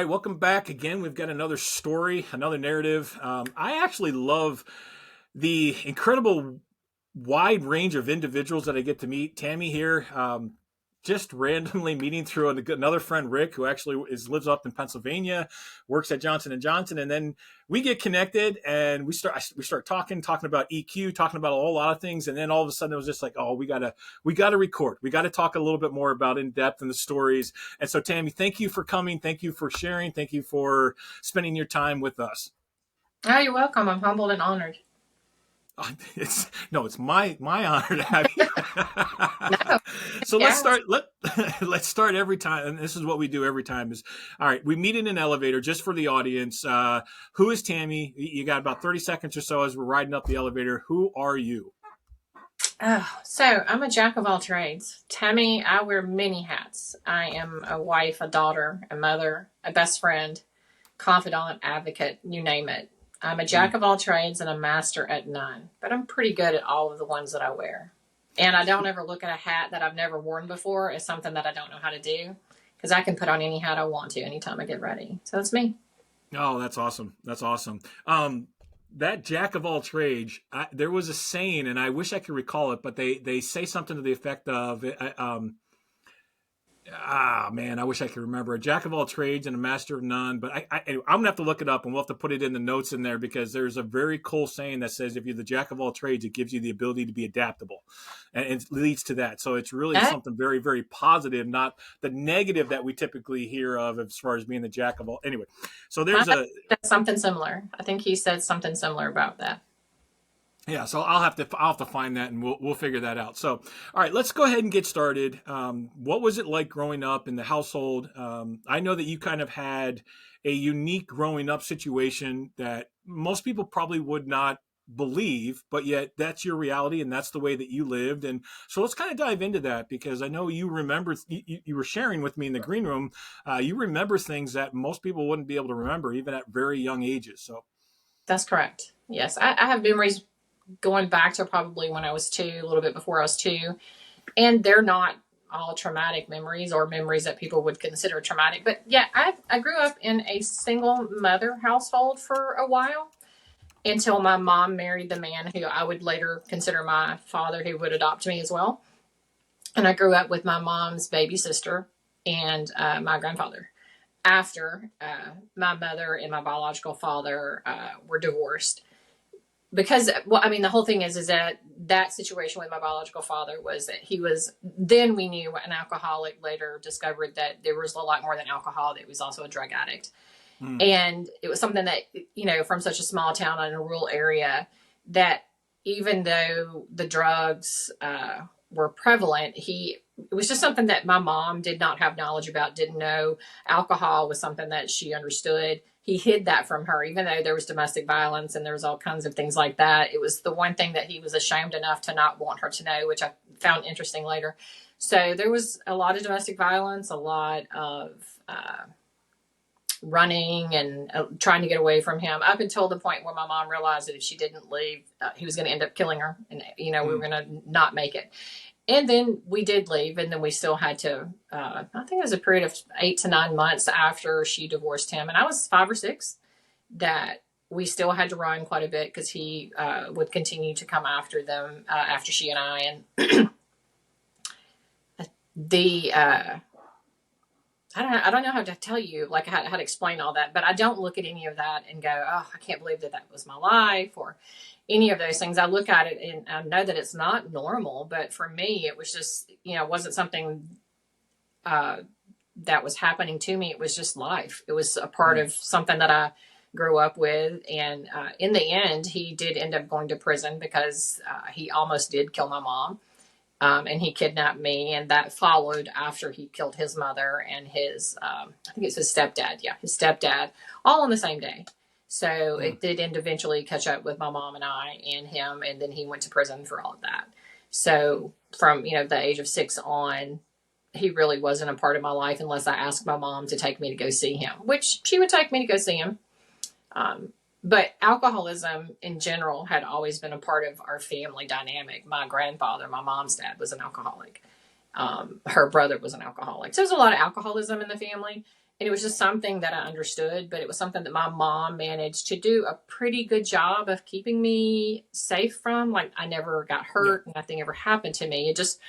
All right, welcome back again. We've got another story, another narrative. I actually love the incredible wide range of individuals that I get to meet. Tammy here, just randomly meeting through another friend, Rick, who actually lives up in Pennsylvania, works at Johnson and Johnson, and then we get connected and we start talking about EQ, talking about a whole lot of things, and then all of a sudden it was just like, oh, we gotta record, we got to talk a little bit more about in depth and the stories. And so, Tammy, thank you for coming, thank you for sharing, thank you for spending your time with us. Oh, you're welcome. I'm humbled and honored. It's my honor to have you. No, So let's yeah. start. Let's start every time, and this is what we do every time. Is all right. We meet in an elevator just for the audience. Who is Tammy? You got about 30 seconds or so as we're riding up the elevator. Who are you? So I'm a jack of all trades. Tammy, I wear many hats. I am a wife, a daughter, a mother, a best friend, confidant, advocate, you name it. I'm a Mm. jack of all trades and a master at none, but I'm pretty good at all of the ones that I wear. And I don't ever look at a hat that I've never worn before as something that I don't know how to do because I can put on any hat I want to anytime I get ready. So that's me. Oh, that's awesome. That's awesome. That jack of all trades. There was a saying, and I wish I could recall it, but they say something to the effect of, man, I wish I could remember. A jack of all trades and a master of none. But I'm gonna have to look it up, and we'll have to put it in the notes in there because there's a very cool saying that says if you're the jack of all trades, it gives you the ability to be adaptable, and it leads to that. So it's really Uh, something very, very positive, not the negative that we typically hear of as far as being the jack of all. Anyway, so I there's think a that's something similar. I think he said something similar about that. Yeah, so I'll have to find that and we'll figure that out. So, all right, let's go ahead and get started. What was it like growing up in the household? I know that you kind of had a unique growing up situation that most people probably would not believe, but yet that's your reality and that's the way that you lived. And so let's kind of dive into that because I know you remember you were sharing with me in the green room. You remember things that most people wouldn't be able to remember even at very young ages. So, That's correct. Yes, I have memories going back to probably when I was two, a little bit before I was two, and they're not all traumatic memories or memories that people would consider traumatic. But yeah, I grew up in a single mother household for a while until my mom married the man who I would later consider my father, who would adopt me as well. And I grew up with my mom's baby sister and my grandfather. After my mother and my biological father were divorced, because well, I mean, the whole thing is that situation with my biological father was that he was, then we knew, an alcoholic. Later discovered that there was a lot more than alcohol, that he was also a drug addict. mm, And it was something that, from such a small town in a rural area, that even though the drugs were prevalent, it was just something that my mom did not have knowledge about, didn't know. Alcohol was something that she understood. He hid that from her, even though there was domestic violence and there was all kinds of things like that. It was the one thing that he was ashamed enough to not want her to know, which I found interesting later. So there was a lot of domestic violence, a lot of running and trying to get away from him, up until the point where my mom realized that if she didn't leave, he was going to end up killing her, and we were mm. going to not make it. And then we did leave, and then we still had to. I think it was a period of 8 to 9 months after she divorced him, and I was 5 or 6. That we still had to run quite a bit because he would continue to come after them after she and I, and the I don't know how to tell you, like, how to explain all that, but I don't look at any of that and go, oh, I can't believe that was my life, or any of those things. I look at it and I know that it's not normal, but for me, it was just, it wasn't something uh, that was happening to me. It was just life. It was a part Mm. of something that I grew up with. And in the end, he did end up going to prison because he almost did kill my mom. And he kidnapped me, and that followed after he killed his mother and his, I think it's his stepdad. Yeah, his stepdad, all on the same day. So Mm. it did end eventually catch up with my mom and I and him, and then he went to prison for all of that. So from, the age of 6 on, he really wasn't a part of my life unless I asked my mom to take me to go see him, which she would take me to go see him. Um, but alcoholism in general had always been a part of our family dynamic. My grandfather, my mom's dad, was an alcoholic. Her brother was an alcoholic. So there's a lot of alcoholism in the family. And it was just something that I understood, but it was something that my mom managed to do a pretty good job of keeping me safe from. Like, I never got Yeah. hurt, nothing ever happened to me. It just,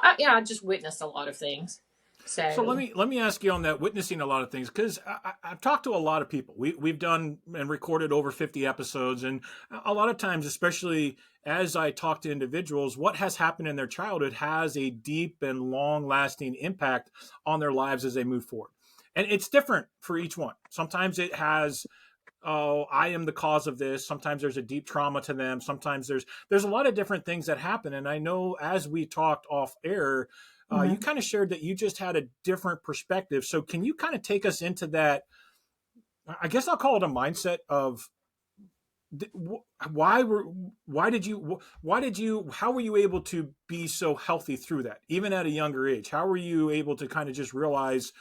I just witnessed a lot of things. So let So, me ask you on that, witnessing a lot of things, because I've talked to a lot of people. We've done and recorded over 50 episodes, and a lot of times, especially as I talk to individuals, what has happened in their childhood has a deep and long lasting impact on their lives as they move forward. And it's different for each one. Sometimes it has, oh, I am the cause of this. Sometimes there's a deep trauma to them. Sometimes there's a lot of different things that happen. And I know as we talked off air, you mhm. kind of shared that you just had a different perspective. So can you kind of take us into that? I guess I'll call it a mindset of why were why did you how were you able to be so healthy through that even at a younger age? How were you able to kind of just realize,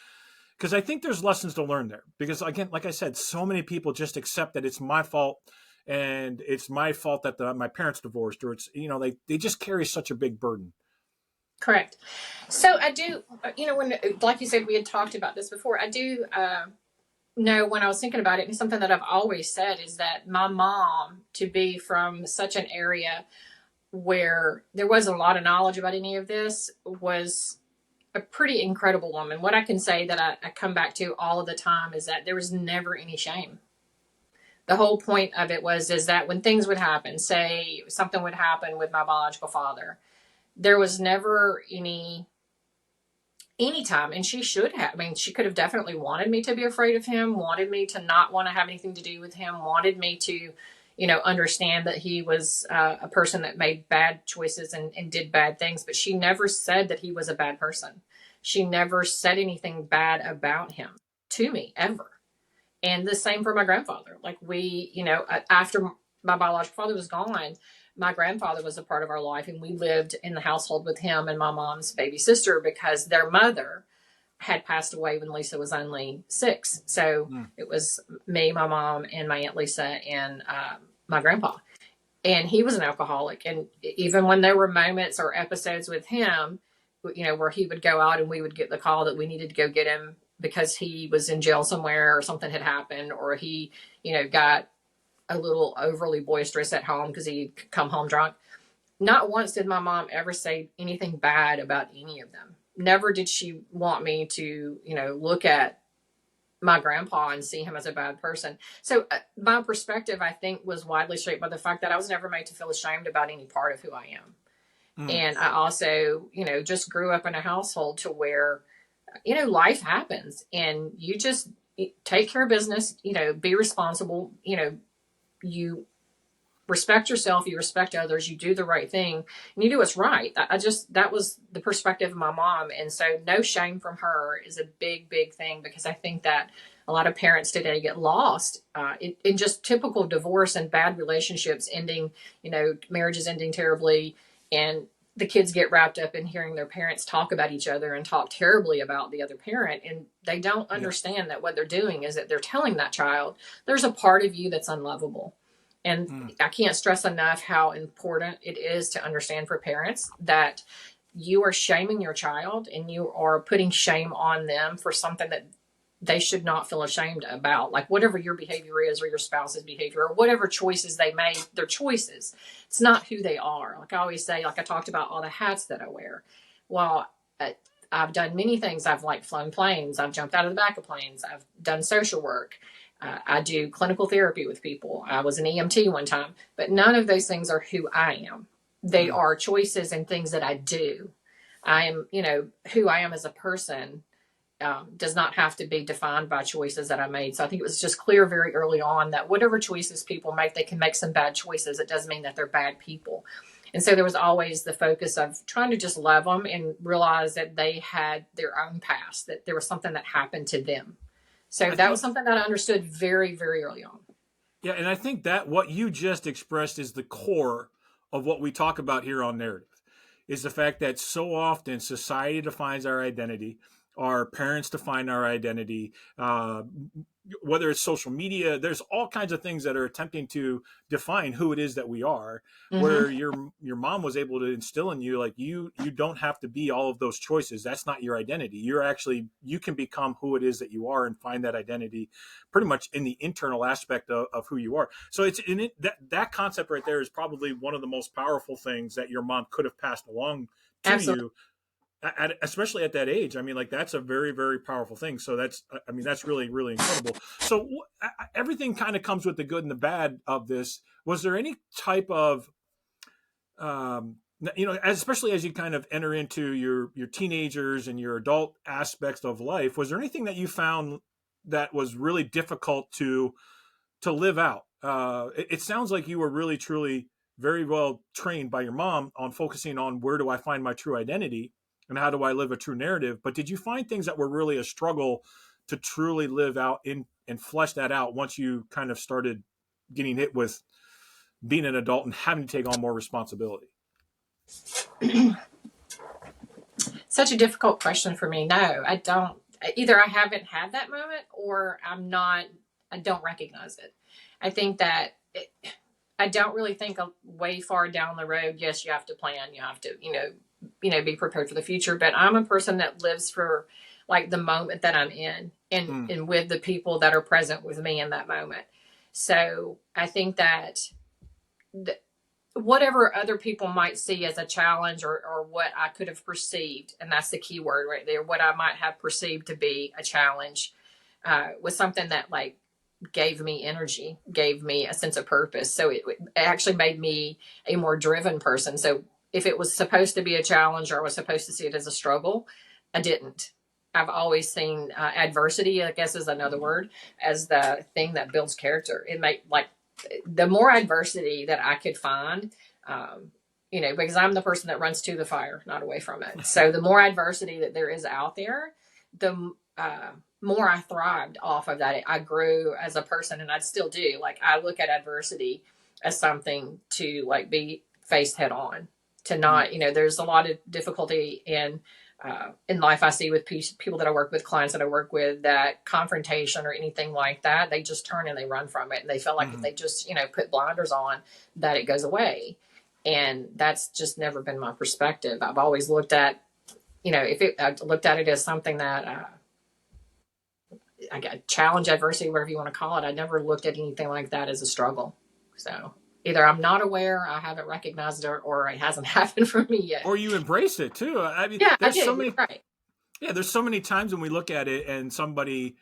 because I think there's lessons to learn there. Because again, like I said, so many people just accept that it's my fault, and it's my fault that my parents divorced, or it's they just carry such a big burden. Correct. So I do, when, like you said, we had talked about this before. I do know when I was thinking about it, and something that I've always said is that my mom, to be from such an area where there wasn't a lot of knowledge about any of this, was a pretty incredible woman. What I can say that I come back to all of the time is that there was never any shame. The whole point of it was is that when things would happen, say something would happen with my biological father, there was never any time, and she should have. I mean, she could have definitely wanted me to be afraid of him, wanted me to not want to have anything to do with him, wanted me to, understand that he was a person that made bad choices and did bad things. But she never said that he was a bad person. She never said anything bad about him to me ever. And the same for my grandfather. Like, after my biological father was gone, my grandfather was a part of our life, and we lived in the household with him and my mom's baby sister because their mother had passed away when Lisa was only 6. So Mm. it was me, my mom, and my Aunt Lisa, and my grandpa. And he was an alcoholic. And even when there were moments or episodes with him, where he would go out and we would get the call that we needed to go get him because he was in jail somewhere or something had happened, or he, got a little overly boisterous at home because he'd come home drunk. Not once did my mom ever say anything bad about any of them. Never did she want me to, look at my grandpa and see him as a bad person. So my perspective, I think, was widely shaped by the fact that I was never made to feel ashamed about any part of who I am. Mm. And I also, just grew up in a household to where, life happens and you just take care of business, be responsible, you respect yourself, you respect others, you do the right thing, and you do what's right. That was the perspective of my mom. And so no shame from her is a big, big thing, because I think that a lot of parents today get lost in just typical divorce and bad relationships ending, marriages ending terribly. And the kids get wrapped up in hearing their parents talk about each other and talk terribly about the other parent. And they don't Yeah. understand that what they're doing is that they're telling that child, there's a part of you that's unlovable. And Mm. I can't stress enough how important it is to understand for parents that you are shaming your child and you are putting shame on them for something that they should not feel ashamed about. Like, whatever your behavior is, or your spouse's behavior, or whatever choices they made, their choices. It's not who they are. Like I always say, like I talked about all the hats that I wear. Well, I've done many things. I've flown planes. I've jumped out of the back of planes. I've done social work. I do clinical therapy with people. I was an EMT one time, but none of those things are who I am. They Mm. are choices and things that I do. I am, who I am as a person does not have to be defined by choices that I made. So I think it was just clear very early on that whatever choices people make, they can make some bad choices. It doesn't mean that they're bad people. And so there was always the focus of trying to just love them and realize that they had their own past, that there was something that happened to them. So I that was think, something that I understood very, very early on. yeah, and I think that what you just expressed is the core of what we talk about here on narrative, is the fact that so often society defines our identity, our parents define our identity, whether it's social media. There's all kinds of things that are attempting to define who it is that we are, Mm-hmm. where your mom was able to instill in you, like, you don't have to be all of those choices. That's not your identity. You can become who it is that you are and find that identity pretty much in the internal aspect of who you are. So it's in it, that concept right there is probably one of the most powerful things that your mom could have passed along to Absolutely. you, especially at that age. I mean, like, that's a very, very powerful thing. So I mean, that's really, really incredible. So everything kind of comes with the good and the bad of this. Was there any type of, um, especially as you kind of enter into your teenagers and your adult aspects of life, was there anything that you found that was really difficult to live out? It sounds like you were really, truly very well trained by your mom on focusing on where do I find my true identity and how do I live a true narrative. But did you find things that were really a struggle to truly live out in and flesh that out once you kind of started getting hit with being an adult and having to take on more responsibility? Such a difficult question for me. No, I don't. Either I haven't had that moment or I don't recognize it. I think that I don't really think way far down the road. Yes, you have to plan. You have to, be prepared for the future. But I'm a person that lives for like the moment that I'm in and with the people that are present with me in that moment. So I think that whatever other people might see as a challenge or what I could have perceived, and that's the key word right there, what I might have perceived to be a challenge was something that like gave me energy, gave me a sense of purpose. So it actually made me a more driven person. So if it was supposed to be a challenge or I was supposed to see it as a struggle, I didn't. I've always seen adversity, I guess is another word, as the thing that builds character. It made like the more adversity that I could find, because I'm the person that runs to the fire, not away from it. So the more adversity that there is out there, the more I thrived off of that. I grew as a person, and I still do. Like I look at adversity as something to like be faced head on. To not, there's a lot of difficulty in life I see with people that I work with, clients that I work with, that confrontation or anything like that, they just turn and they run from it. And they feel like if they just, put blinders on, that it goes away. And that's just never been my perspective. I've always looked at, I looked at it as something that I got challenge, adversity, whatever you want to call it. I never looked at anything like that as a struggle. So either I'm not aware, I haven't recognized it, or it hasn't happened for me yet. Or you embrace it too. I mean, Yeah, I there's so did. many. You're right. Yeah, there's so many times when we look at it and somebody,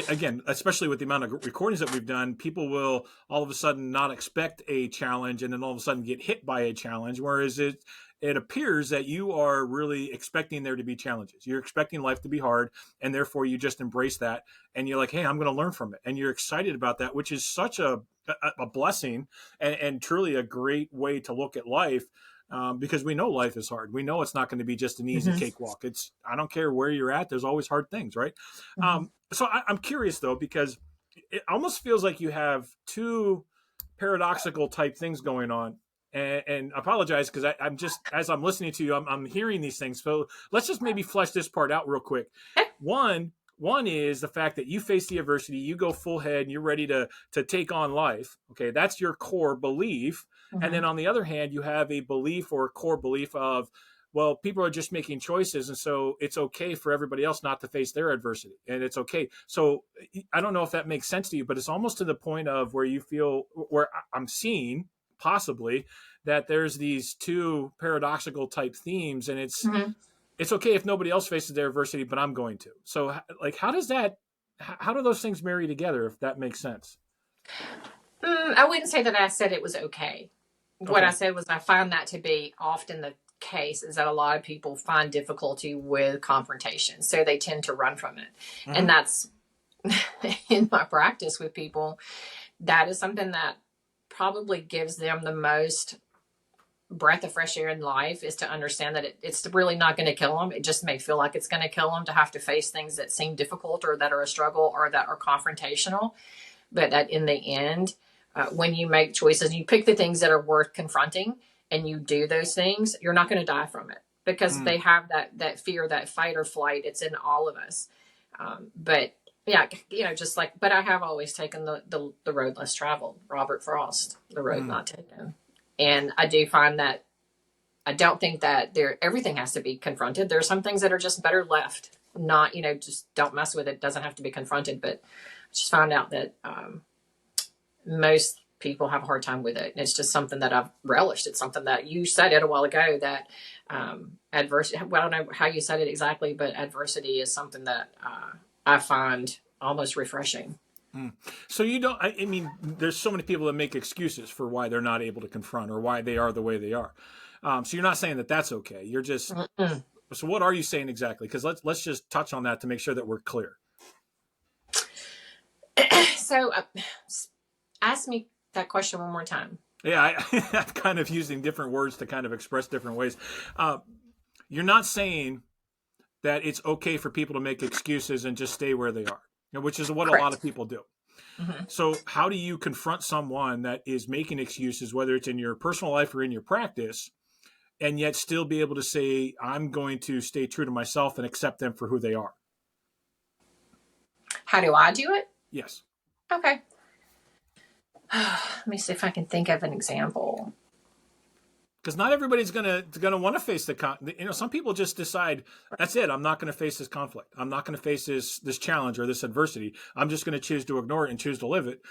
again, especially with the amount of recordings that we've done, people will all of a sudden not expect a challenge and then all of a sudden get hit by a challenge. Whereas it appears that you are really expecting there to be challenges. You're expecting life to be hard, and therefore you just embrace that. And you're like, hey, I'm going to learn from it. And you're excited about that, which is such a blessing and truly a great way to look at life. Because we know life is hard. We know it's not going to be just an easy cakewalk. I don't care where you're at. There's always hard things, right? So I'm curious though, because it almost feels like you have two paradoxical type things going on. And I apologize because I'm just, as I'm listening to you, I'm hearing these things. So let's just maybe flesh this part out real quick. One is the fact that you face the adversity, you go full head, and you're ready to take on life. Okay, that's your core belief. And then on the other hand, you have a belief or a core belief of, well, people are just making choices, and so it's okay for everybody else not to face their adversity, and it's okay. So I don't know if that makes sense to you, but it's almost to the point of where you feel, where I'm seeing possibly that there's these two paradoxical type themes, and it's okay if nobody else faces their adversity, but I'm going to. So like, how do those things marry together, if that makes sense? I wouldn't say that I said it was okay. What I said was I find that to be often the case, is that a lot of people find difficulty with confrontation. So they tend to run from it. And that's in my practice with people, that is something that probably gives them the most breath of fresh air in life, is to understand that it's really not going to kill them. It just may feel like it's going to kill them to have to face things that seem difficult or that are a struggle or that are confrontational. But that in the end, when you make choices, you pick the things that are worth confronting and you do those things, you're not going to die from it. because Mm. they have that fear, that fight or flight. It's in all of us. But yeah, just like, but I have always taken the road less traveled. Robert Frost, the road Mm. not taken. And I do find that I don't think that everything has to be confronted. There are some things that are just better left. Not, just don't mess with it. Doesn't have to be confronted. But I just found out that most people have a hard time with it. And it's just something that I've relished. It's something that you said it a while ago that adversity, well, I don't know how you said it exactly, but adversity is something that I find almost refreshing. Mm. So you don't, I mean, there's so many people that make excuses for why they're not able to confront or why they are the way they are. So you're not saying that that's okay. You're just, Mm-mm. so what are you saying exactly? Because let's just touch on that to make sure that we're clear. So ask me that question one more time. Yeah, I'm kind of using different words to kind of express different ways. Uh, you're not saying that it's okay for people to make excuses and just stay where they are, which is what a lot Correct. of people do. Mm-hmm. So, how do you confront someone that is making excuses, whether it's in your personal life or in your practice, and yet still be able to say, I'm going to stay true to myself and accept them for who they are? How do I do it? Yes. Okay. Let me see if I can think of an example. Because not everybody's gonna want to face some people just decide that's it. I'm not going to face this conflict. I'm not going to face this challenge or this adversity. I'm just going to choose to ignore it and choose to live it.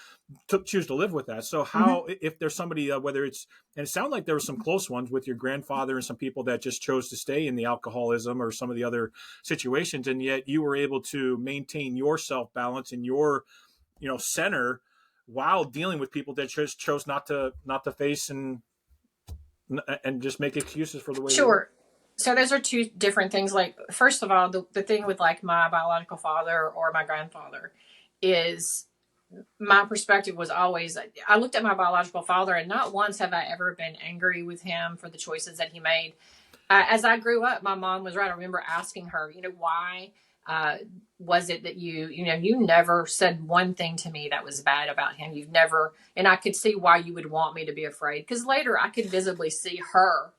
Choose to live with that. So Mm-hmm. how if there's somebody whether it's and it sounded like there were some close ones with your grandfather and some people that just chose to stay in the alcoholism or some of the other situations, and yet you were able to maintain your self balance and your center while dealing with people that just chose not to face and just make excuses for the way they were. Sure. So those are two different things. Like, first of all, the thing with like my biological father or my grandfather is my perspective was always, I looked at my biological father and not once have I ever been angry with him for the choices that he made. As I grew up, my mom was right. I remember asking her, why uh, was it that you never said one thing to me that was bad about him? You've never, and I could see why you would want me to be afraid. Because later I could visibly see her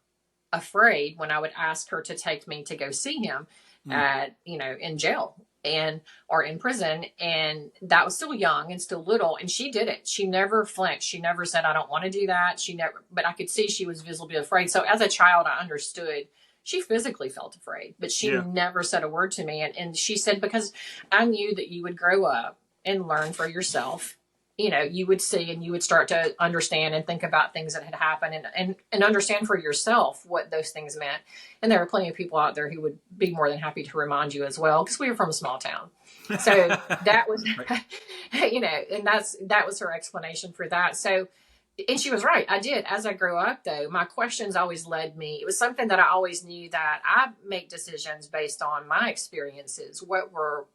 afraid when I would ask her to take me to go see him Mm. at, in jail and or in prison. And that was still young and still little. And she did it. She never flinched. She never said, I don't want to do that. She never, but I could see she was visibly afraid. So as a child, I understood she physically felt afraid, but she Yeah. never said a word to me. And she said, because I knew that you would grow up and learn for yourself. You would see and you would start to understand and think about things that had happened and understand for yourself what those things meant. And there are plenty of people out there who would be more than happy to remind you as well, because we were from a small town. So that was, Right. and that was her explanation for that. So, and she was right. I did. As I grew up, though, my questions always led me. It was something that I always knew that I make decisions based on my experiences. What were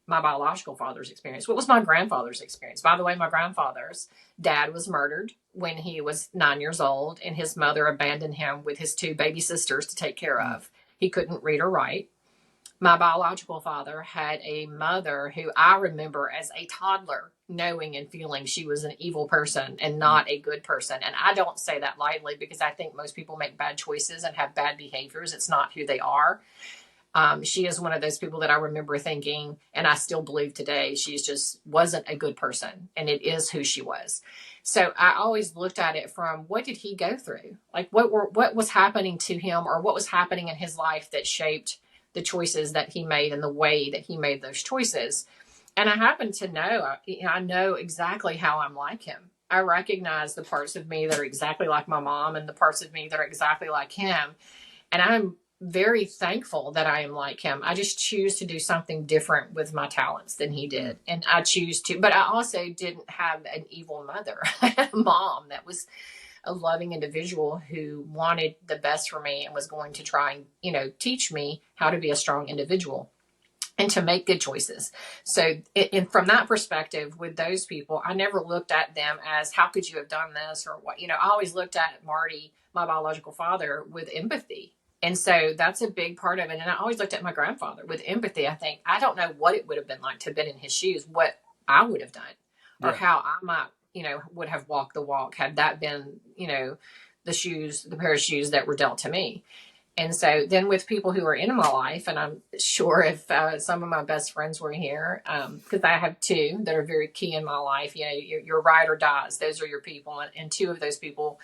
my biological father's experience? What was my grandfather's experience? By the way, my grandfather's dad was murdered when he was 9 years old, and his mother abandoned him with his two baby sisters to take care Mm. of. He couldn't read or write. My biological father had a mother who I remember as a toddler knowing and feeling she was an evil person and Mm. not a good person. And I don't say that lightly, because I think most people make bad choices and have bad behaviors. It's not who they are. She is one of those people that I remember thinking, and I still believe today, she's just wasn't a good person, and it is who she was. So I always looked at it from, what did he go through? Like, what was happening to him, or what was happening in his life that shaped the choices that he made and the way that he made those choices. And I happen to know, I know exactly how I'm like him. I recognize the parts of me that are exactly like my mom and the parts of me that are exactly like him. And I'm very thankful that I am like him. I just choose to do something different with my talents than he Mm. did. And I choose to, but I also didn't have an evil mother. I had a mom that was a loving individual who wanted the best for me and was going to try and, teach me how to be a strong individual and to make good choices. So, from that perspective, with those people, I never looked at them as, how could you have done this or what? I always looked at Marty, my biological father, with empathy. And so that's a big part of it. And I always looked at my grandfather with empathy. I think, I don't know what it would have been like to have been in his shoes, what I would have done, or Yeah. how I might, would have walked the walk had that been, the pair of shoes that were dealt to me. And so then with people who are in my life, and I'm sure if some of my best friends were here, because I have two that are very key in my life, your ride or dies, those are your people. And two of those people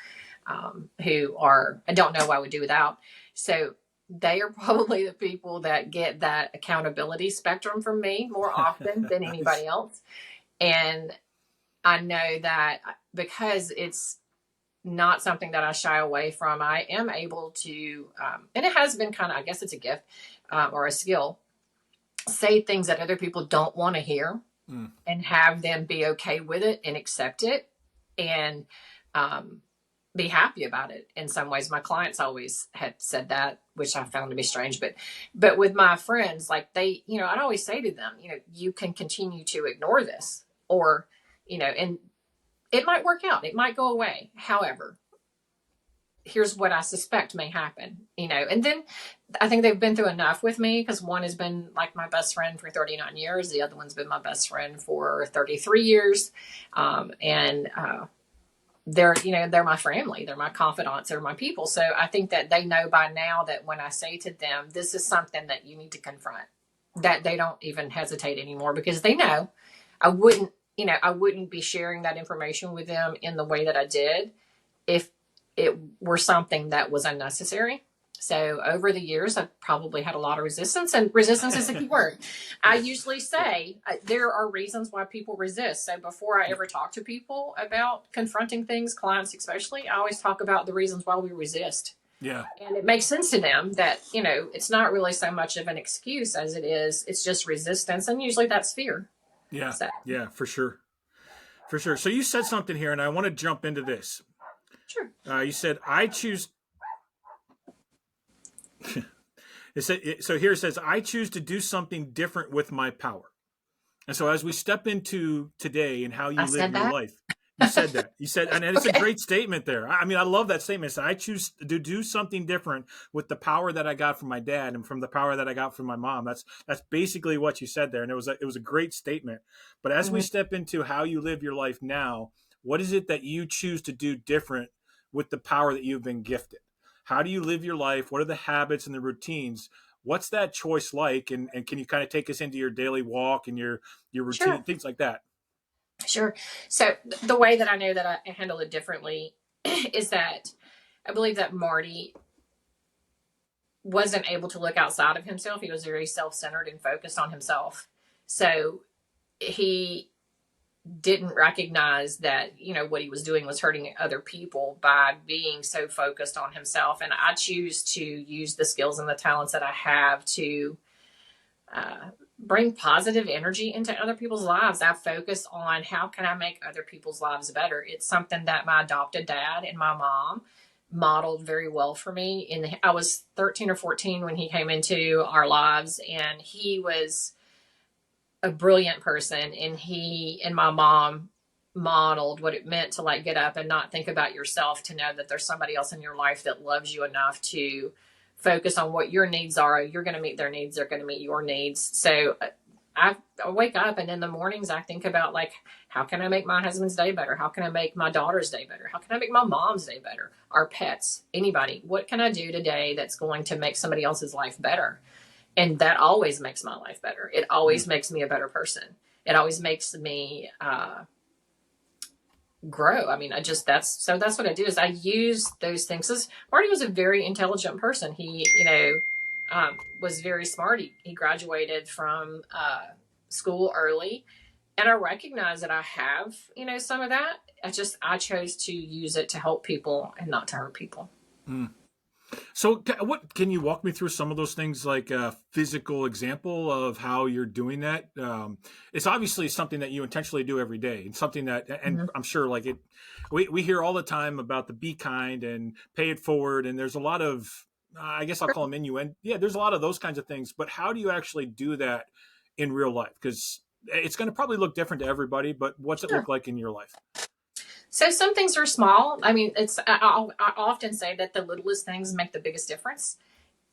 who are, I don't know what I would do without. So they are probably the people that get that accountability spectrum from me more often than Nice. anybody else. And I know that because it's not something that I shy away from, I am able to, and it has been kind of, I guess it's a gift or a skill, say things that other people don't want to hear Mm. and have them be okay with it and accept it and be happy about it. In some ways, my clients always had said that, which I found to be strange. But with my friends, like they, I'd always say to them, you can continue to ignore this, or, and it might work out, it might go away. However, here's what I suspect may happen, and then I think they've been through enough with me, because one has been like my best friend for 39 years. The other one's been my best friend for 33 years. And they're my family. They're my confidants. They're my people. So I think that they know by now that when I say to them, this is something that you need to confront, that they don't even hesitate anymore, because they know I wouldn't be sharing that information with them in the way that I did if it were something that was unnecessary. So over the years, I've probably had a lot of resistance, and resistance is a key word. I Yeah. usually say there are reasons why people resist. So before I Yeah. ever talk to people about confronting things, clients especially, I always talk about the reasons why we resist. Yeah. And it makes sense to them that, it's not really so much of an excuse as it's just resistance. And usually that's fear. Yeah. So, Yeah. For sure. For sure. So you said something here, and I want to jump into this. sure. You said I choose. So here it says I choose to do something different with my power. And so as we step into today and how I you live said your that. life, you said that. You said, and it's a Okay. great statement there. I mean, I love that statement. So I choose to do something different with the power that I got from my dad and from the power that I got from my mom. That's basically what you said there, and it was a great statement. But as we Mhm. step into how you live your life now, what is it that you choose to do different with the power that you've been gifted? How do you live your life? What are the habits and the routines? What's that choice like? And can you kind of take us into your daily walk and your routine, Sure. things like that? Sure. So the way that I know that I handle it differently is that I believe that Marty wasn't able to look outside of himself. He was very self-centered and focused on himself. So he didn't recognize that, what he was doing was hurting other people by being so focused on himself. And I choose to use the skills and the talents that I have to bring positive energy into other people's lives. I focus on how can I make other people's lives better. It's something that my adopted dad and my mom modeled very well for me. I was 13 or 14 when he came into our lives, and he was a brilliant person, and he and my mom modeled what it meant to like get up and not think about yourself, to know that there's somebody else in your life that loves you enough to focus on what your needs are. You're going to meet their needs, they're going to meet your needs. So I wake up, and in the mornings I think about, like, how can I make my husband's day better? How can I make my daughter's day better? How can I make my mom's day better? Our pets, anybody. What can I do today that's going to make somebody else's life better? And that always makes my life better. It Mm. always makes me a better person. It always makes me grow. I mean, that's what I do, is I use those things. Because Marty was a very intelligent person. He, was very smart. He graduated from school early, and I recognize that I have, some of that. I chose to use it to help people and not to hurt people. Mm. So, what can you walk me through some of those things, like a physical example of how you're doing that? It's obviously something that you intentionally do every day, and something that, and Mm-hmm. I'm sure, like it, we hear all the time about the be kind and pay it forward, and there's a lot of, I guess I'll call them innuendo. Yeah, there's a lot of those kinds of things. But how do you actually do that in real life? Because it's going to probably look different to everybody. But what's it Sure. look like in your life? So some things are small. I mean, I often say that the littlest things make the biggest difference.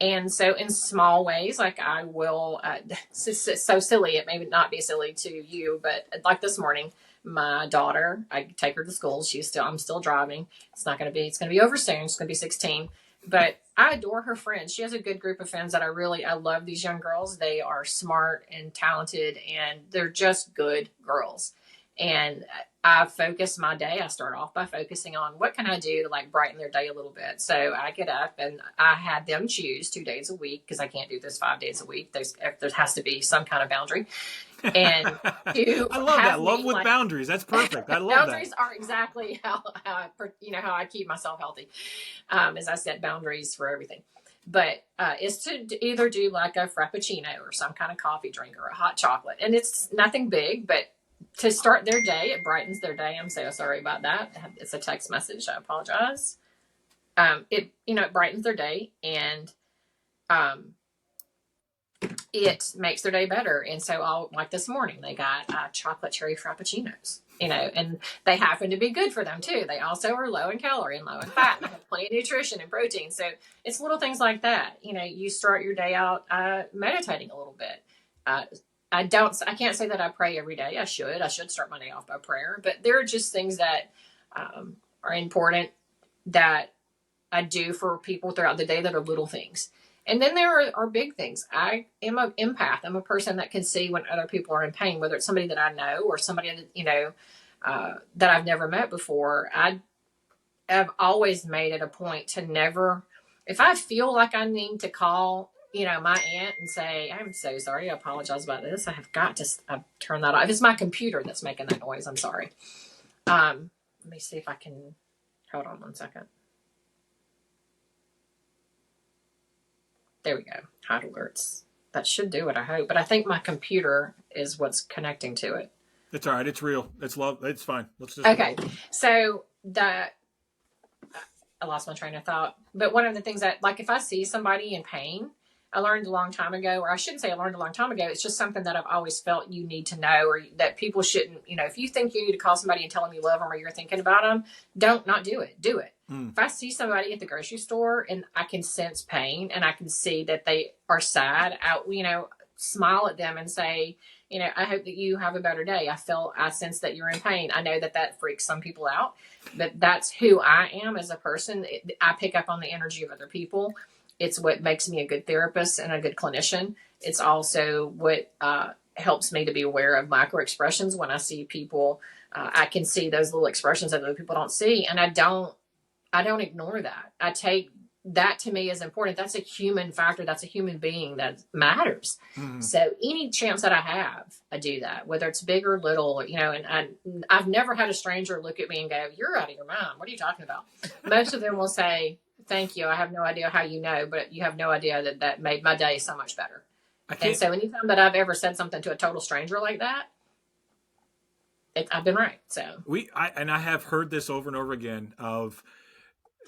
And so in small ways, like I will, so silly, it may not be silly to you, but like this morning, my daughter, I take her to school. I'm still driving. It's going to be over soon. She's going to be 16. But I adore her friends. She has a good group of friends that I love these young girls. They are smart and talented, and they're just good girls. And I focus my day. I start off by focusing on what can I do to like brighten their day a little bit. So I get up and I had them choose 2 days a week because I can't do this 5 days a week. There has to be some kind of boundary. And to I love that. have Love me with like boundaries. That's perfect. I love that. boundaries are exactly how I keep myself healthy. As I set boundaries for everything. But is to either do like a frappuccino or some kind of coffee drink or a hot chocolate, and it's nothing big, but to start their day, it brightens their day. I'm so sorry about that. It's a text message. I apologize. It brightens their day, and um, it makes their day better. And so I'll, like this morning, they got chocolate cherry frappuccinos, and they happen to be good for them too. They also are low in calorie and low in fat and have plenty of nutrition and protein. So it's little things like that. You start your day out meditating a little bit. I can't say that I pray every day. I should start my day off by prayer, but there are just things that are important that I do for people throughout the day that are little things. And then there are big things. I am an empath. I'm a person that can see when other people are in pain, whether it's somebody that I know or somebody that I've never met before. I have always made it a point to never, if I feel like I need to call, my aunt and say, I'm so sorry, I apologize about this. I have got to turn that off. It's my computer that's making that noise. I'm sorry. Let me see if I can, hold on 1 second. There we go. Hide alerts. That should do it, I hope. But I think my computer is what's connecting to it. It's all right. It's real. It's love. It's fine. Let's just okay. Go. So I lost my train of thought. But one of the things that, like, if I see somebody in pain, I learned a long time ago, or I shouldn't say I learned a long time ago. It's just something that I've always felt you need to know, or that people shouldn't. If you think you need to call somebody and tell them you love them, or you're thinking about them, don't not do it. Do it. If I see somebody at the grocery store and I can sense pain and I can see that they are sad, smile at them and say, I hope that you have a better day. I sense that you're in pain. I know that freaks some people out, but that's who I am as a person. I pick up on the energy of other people. It's what makes me a good therapist and a good clinician. It's also what helps me to be aware of micro expressions when I see people. I can see those little expressions that other people don't see, and I don't ignore that. I take that, to me, is important. That's a human factor. That's a human being that matters. Mm-hmm. So any chance that I have, I do that, whether it's big or little, and I've never had a stranger look at me and go, "You're out of your mind. What are you talking about?" Most of them will say, "Thank you. I have no idea how you know, but you have no idea that made my day so much better." And so anytime that I've ever said something to a total stranger like that, I've been right. So I have heard this over and over again of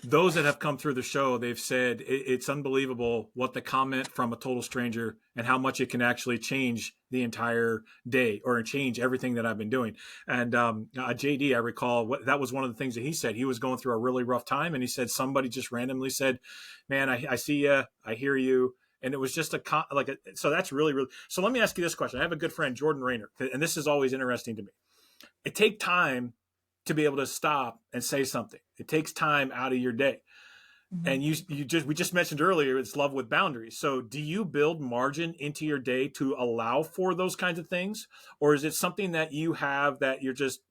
those that have come through the show. They've said it's unbelievable what the comment from a total stranger and how much it can actually change the entire day or change everything that I've been doing. And JD, I recall that was one of the things that he said. He was going through a really rough time, and he said somebody just randomly said, "Man, I see you, I hear you." And it was just so that's really, really. So let me ask you this question. I have a good friend, Jordan Rayner, and this is always interesting to me. It takes time to be able to stop and say something. It takes time out of your day. Mm-hmm. And we just mentioned earlier, it's love with boundaries. So do you build margin into your day to allow for those kinds of things? Or is it something that you have that you're just,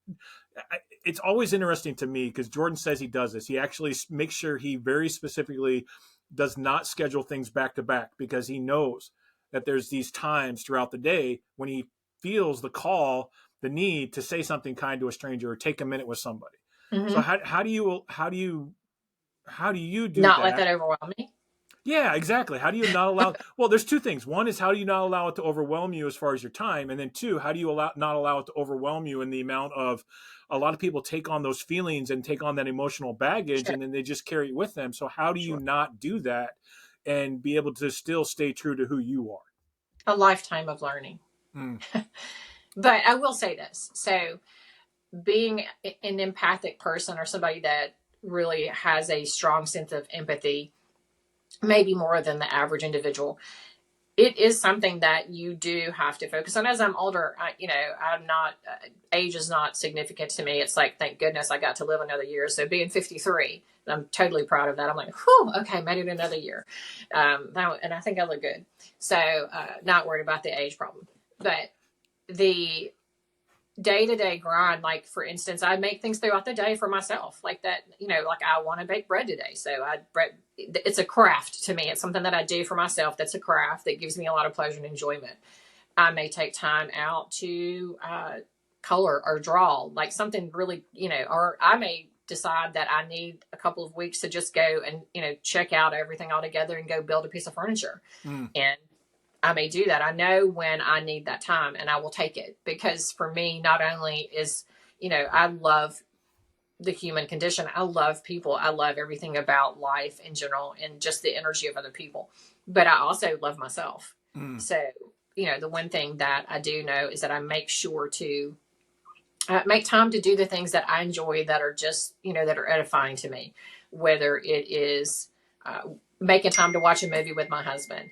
it's always interesting to me because Jordan says he does this. He actually makes sure he very specifically does not schedule things back to back because he knows that there's these times throughout the day when he feels the call, the need to say something kind to a stranger or take a minute with somebody. Mm-hmm. So how do you do not that? let that overwhelm me? Yeah, exactly. How do you not allow? Well, there's two things. One is how do you not allow it to overwhelm you as far as your time, and then two, how do you not allow it to overwhelm you in the amount of a lot of people take on those feelings and take on that emotional baggage, sure. And then they just carry it with them. So how do you sure. not do that and be able to still stay true to who you are? A lifetime of learning. But I will say this. So being an empathic person or somebody that really has a strong sense of empathy, maybe more than the average individual, it is something that you do have to focus on. As I'm older, I'm not, age is not significant to me. It's like, thank goodness I got to live another year. So being 53, I'm totally proud of that. I'm like, whew, okay, made it another year. And I think I look good. So, not worried about the age problem, but the day-to-day grind, like for instance, I make things throughout the day for myself, like that, like I want to bake bread today, so it's a craft to me. It's something that I do for myself. That's a craft that gives me a lot of pleasure and enjoyment. I may take time out to color or draw, like something really, or I may decide that I need a couple of weeks to just go and check out everything all together and go build a piece of furniture. And I may do that. I know when I need that time, and I will take it, because for me, not only is, I love the human condition. I love people. I love everything about life in general and just the energy of other people. But I also love myself. So, the one thing that I do know is that I make sure to make time to do the things that I enjoy, that are just, that are edifying to me, whether it is making time to watch a movie with my husband,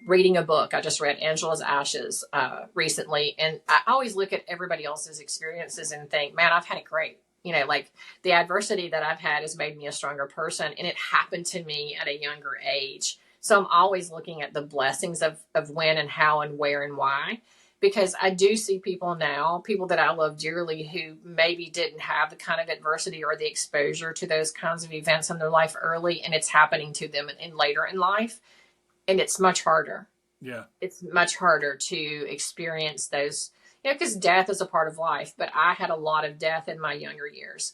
reading a book. I just read Angela's Ashes recently, and I always look at everybody else's experiences and think, man, I've had it great. Like the adversity that I've had has made me a stronger person, and it happened to me at a younger age. So I'm always looking at the blessings of when and how and where and why, because I do see people now, people that I love dearly, who maybe didn't have the kind of adversity or the exposure to those kinds of events in their life early, and it's happening to them in later in life. And it's much harder. Yeah. It's much harder to experience those, because death is a part of life. But I had a lot of death in my younger years.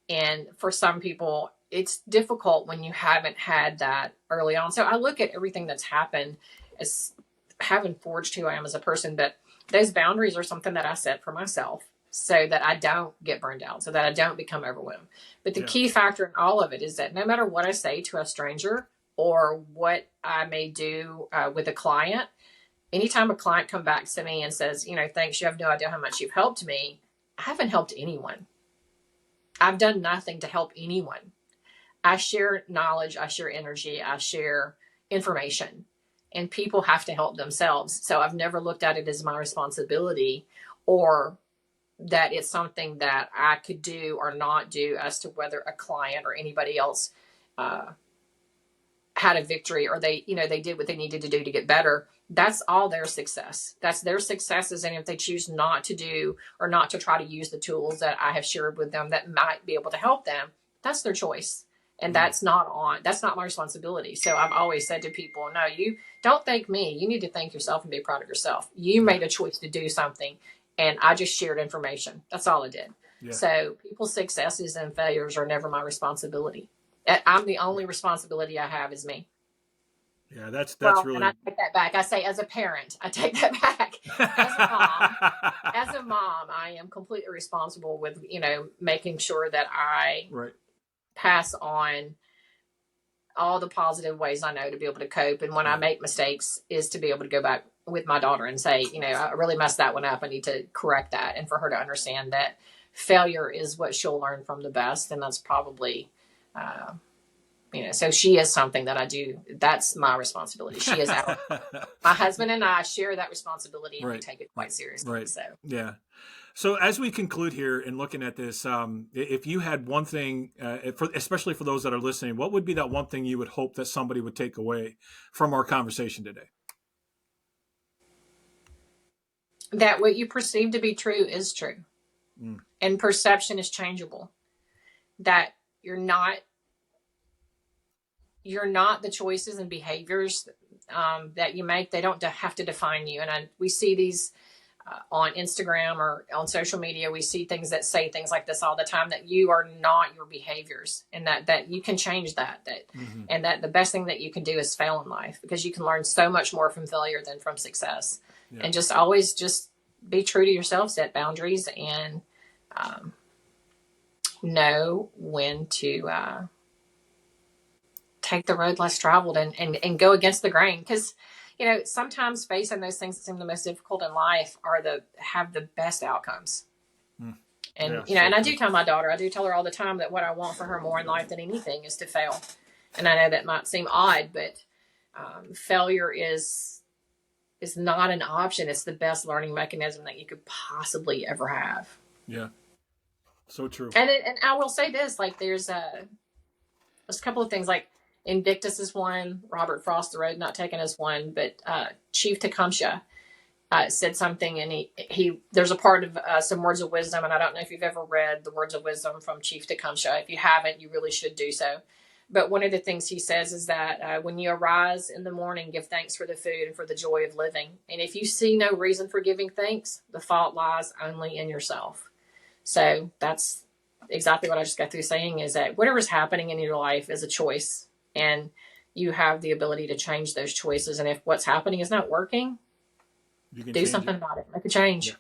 And for some people, it's difficult when you haven't had that early on. So I look at everything that's happened as having forged who I am as a person. But those boundaries are something that I set for myself so that I don't get burned out, so that I don't become overwhelmed. But the key factor in all of it is that no matter what I say to a stranger or what I may do with a client, anytime a client comes back to me and says, thanks, you have no idea how much you've helped me, I haven't helped anyone. I've done nothing to help anyone. I share knowledge, I share energy, I share information, and people have to help themselves. So I've never looked at it as my responsibility, or that it's something that I could do or not do as to whether a client or anybody else had a victory, or they did what they needed to do to get better. That's all their success. That's their successes. And if they choose not to do or not to try to use the tools that I have shared with them that might be able to help them, that's their choice. And that's not my responsibility. So I've always said to people, no, you don't thank me. You need to thank yourself and be proud of yourself. You made a choice to do something, and I just shared information. That's all I did. Yeah. So people's successes and failures are never my responsibility. I'm the only responsibility I have is me. Yeah, that's really. And I take that back. I say, as a parent, I take that back. As a mom, I am completely responsible with making sure that I pass on all the positive ways I know to be able to cope. And when I make mistakes, is to be able to go back with my daughter and say, I really messed that one up. I need to correct that, and for her to understand that failure is what she'll learn from the best, and that's probably. So she is something that I do. That's my responsibility. She is out. My husband and I share that responsibility, and we take it quite seriously. Right. So yeah. So as we conclude here and looking at this, if you had one thing, especially for those that are listening, what would be that one thing you would hope that somebody would take away from our conversation today? That what you perceive to be true is true. And perception is changeable. That you're not the choices and behaviors that you make. They don't have to define you. And we see these on Instagram or on social media. We see things that say things like this all the time, that you are not your behaviors, and that you can change that. And that the best thing that you can do is fail in life, because you can learn so much more from failure than from success. Yeah. And just always just be true to yourself, set boundaries, and know when to take the road less traveled and go against the grain. Because, sometimes facing those things that seem the most difficult in life have the best outcomes. And, and I do tell my daughter, I do tell her all the time that what I want for her more in life than anything is to fail. And I know that might seem odd, but failure is is not an option. It's the best learning mechanism that you could possibly ever have. Yeah. So true. And I will say this, like there's a couple of things like Invictus is one, Robert Frost, The Road Not Taken is one, but Chief Tecumseh said something, and he there's a part of some words of wisdom, and I don't know if you've ever read the words of wisdom from Chief Tecumseh. If you haven't, you really should do so. But one of the things he says is that when you arise in the morning, give thanks for the food and for the joy of living. And if you see no reason for giving thanks, the fault lies only in yourself. So that's exactly what I just got through saying, is that whatever's happening in your life is a choice, and you have the ability to change those choices. And if what's happening is not working, You can do change something it. about it, make a change. Yeah.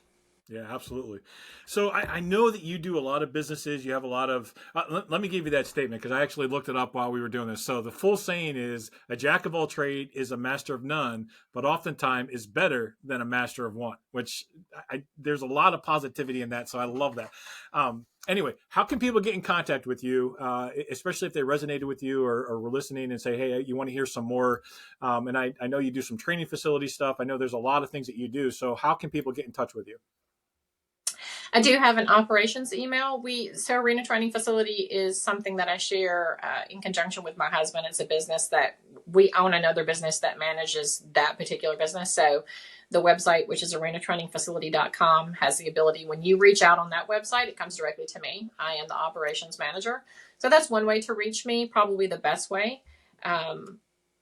Yeah, absolutely. So I know that you do a lot of businesses. You have a lot of. Let me give you that statement because I actually looked it up while we were doing this. So the full saying is: a jack of all trade is a master of none, but oftentimes is better than a master of one. Which there's a lot of positivity in that. So I love that. Anyway, how can people get in contact with you, especially if they resonated with you or were listening and say, hey, you want to hear some more? And I know you do some training facility stuff. I know there's a lot of things that you do. So how can people get in touch with you? I do have an operations email. So Arena Training Facility is something that I share in conjunction with my husband. It's a business that we own, another business that manages that particular business. So the website, which is arenatrainingfacility.com, has the ability, when you reach out on that website, it comes directly to me. I am the operations manager. So that's one way to reach me, probably the best way.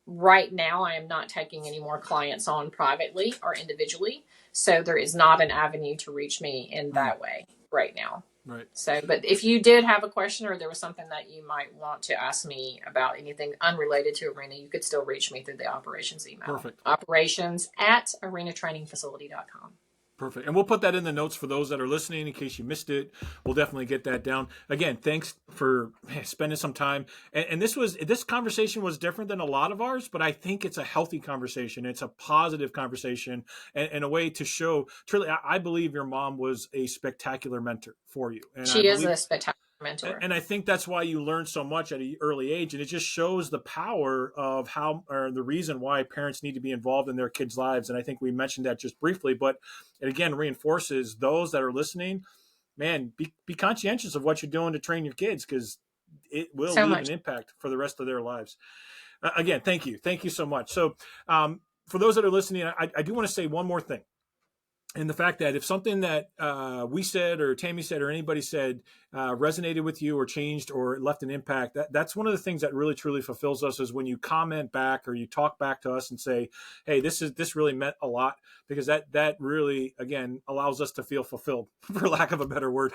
Right now, I am not taking any more clients on privately or individually. So there is not an avenue to reach me in that way right now. Right. So, but if you did have a question or there was something that you might want to ask me about anything unrelated to Arena, you could still reach me through the operations email. Perfect. Operations@arenatrainingfacility.com. Perfect. And we'll put that in the notes for those that are listening in case you missed it. We'll definitely get that down. Again, thanks for spending some time. And this conversation was different than a lot of ours, but I think it's a healthy conversation. It's a positive conversation and a way to show truly, I believe your mom was a spectacular mentor for you. And She is a spectacular mentor. And I think that's why you learn so much at an early age. And it just shows the power of how, or the reason why parents need to be involved in their kids' lives. And I think we mentioned that just briefly, but it again reinforces those that are listening, man, be conscientious of what you're doing to train your kids, because it will leave an impact for the rest of their lives. Again, thank you. Thank you so much. So for those that are listening, I do want to say one more thing. And the fact that if something that we said or Tammy said or anybody said resonated with you or changed or left an impact, that's one of the things that really truly fulfills us, is when you comment back or you talk back to us and say, hey, this really meant a lot, because that really, again, allows us to feel fulfilled, for lack of a better word.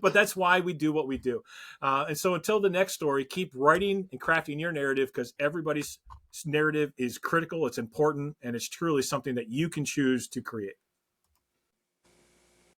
But that's why we do what we do. And so until the next story, keep writing and crafting your narrative, because everybody's narrative is critical, it's important, and it's truly something that you can choose to create.